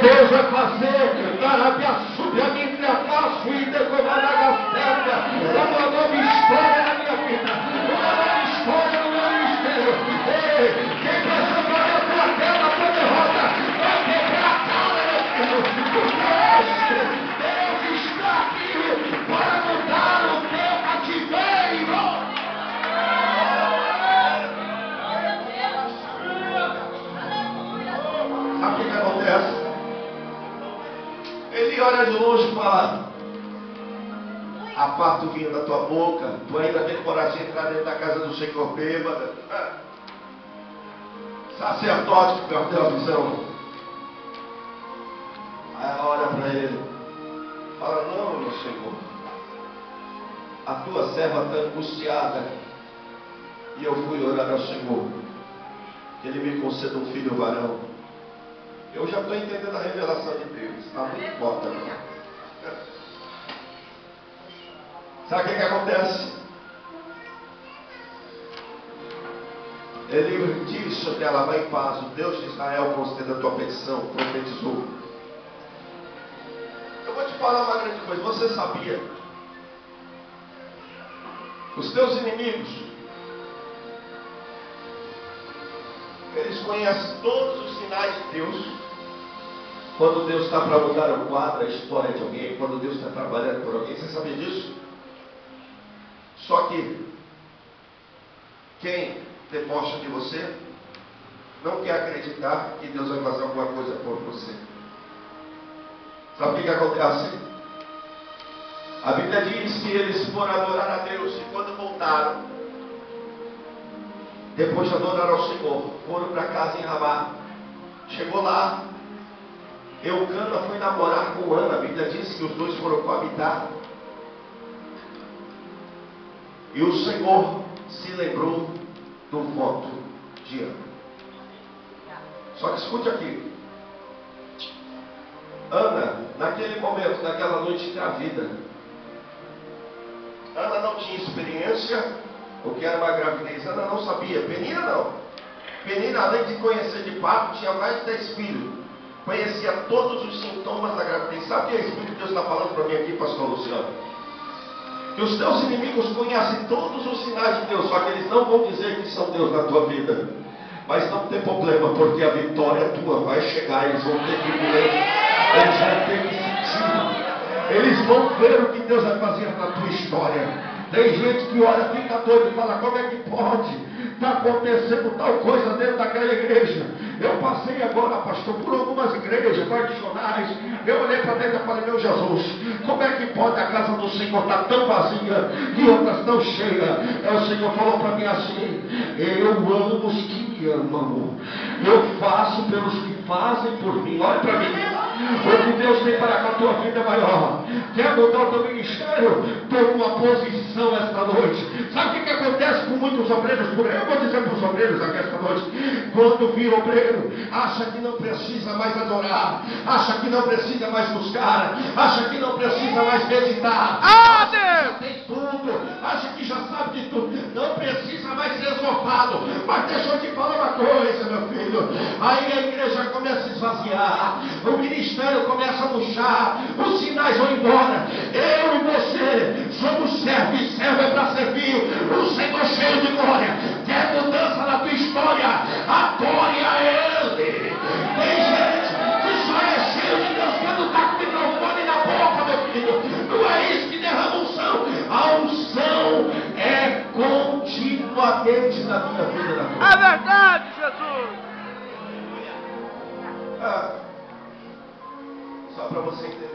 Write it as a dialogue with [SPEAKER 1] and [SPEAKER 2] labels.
[SPEAKER 1] Deus vai fazer, Tarabia Subiaminte Acaso e Decomada Gasterga, uma nova história na minha vida, uma nova história no meu ministério. Ei, quem pensou que a tua terra foi derrota, vai quebrar a cara, meu filho, porque Deus está aqui para mudar o teu cativeiro. Sabe o que acontece? Ele olha de longe e fala: aparta o vinho da tua boca, tu ainda tem coragem de entrar dentro da casa do Senhor bêbada. Sacerdote que perdeu a visão. Aí ela olha para ele, fala: não, meu Senhor, a tua serva está angustiada, e eu fui orar ao Senhor, que Ele me conceda um filho varão. Eu já estou entendendo a revelação de Deus. Está muito forte agora. Sabe o que acontece? Ele diz sobre ela: vai em paz, o Deus de Israel conceda a tua petição. Profetizou. Eu vou te falar uma grande coisa. Você sabia? Os teus inimigos, eles conhecem todos os sinais de Deus. Quando Deus está para mudar o quadro, a história de alguém, quando Deus está trabalhando por alguém, você sabia disso? Só que quem debocha de você não quer acreditar que Deus vai fazer alguma coisa por você. Sabe o que acontece? A Bíblia diz que eles foram adorar a Deus e quando voltaram, depois de adorar ao Senhor, foram para casa em Ramá. Chegou lá, Eucana foi namorar com Ana. A Bíblia diz que os dois foram coabitar. E o Senhor se lembrou do voto de Ana. Só que escute aqui. Ana, naquele momento, naquela noite engravida. Ana não tinha experiência o que era uma gravidez. Ana não sabia. Penina não. Penina, além de conhecer de parto, tinha mais de 10 filhos. Conhecia todos os sintomas da gravidez. Sabe o que o Espírito de Deus está falando para mim aqui, pastor Luciano? Que os teus inimigos conhecem todos os sinais de Deus, só que eles não vão dizer que são Deus na tua vida. Mas não tem problema, porque a vitória tua vai chegar. Eles vão ter que ver, eles vão ter que sentir, eles vão ver o que Deus vai fazer na tua história. Tem gente que olha, fica doido e fala: como é que pode? Está acontecendo tal coisa dentro daquela igreja. Eu passei agora, pastor, por algumas igrejas tradicionais. Eu olhei para dentro e falei: meu Jesus, como é que pode a casa do Senhor estar tão vazia e outras tão cheias? O Senhor falou para mim assim: eu amo os que me amam, eu faço pelos que fazem por mim. Olha para mim, o que Deus tem para a tua vida é maior. Quer mudar o teu ministério? Toma uma posição esta noite. Sabe o que acontece com muitos obreiros por aí? Eu vou dizer para os obreiros aqui esta noite: quando vira obreiro, acha que não precisa mais adorar, acha que não precisa mais buscar, acha que não precisa mais meditar, acha que já tem tudo, acha que já sabe de tudo, não precisa mais ser exortado. Mas deixa eu te falar uma coisa, meu filho: aí a igreja começa a esvaziar, o ministério começa a murchar, os sinais vão embora. Eu e você somos servos, e servo é para servir o Senhor cheio de glória. Quer mudança na tua história? Adore a Ele. Tem gente que só é cheio de Deus quando está com o microfone na boca, meu filho. Não é isso que derrama unção. A unção é continuamente na minha vida, na tua vida.
[SPEAKER 2] É verdade, Jesus.
[SPEAKER 1] Só para você entender.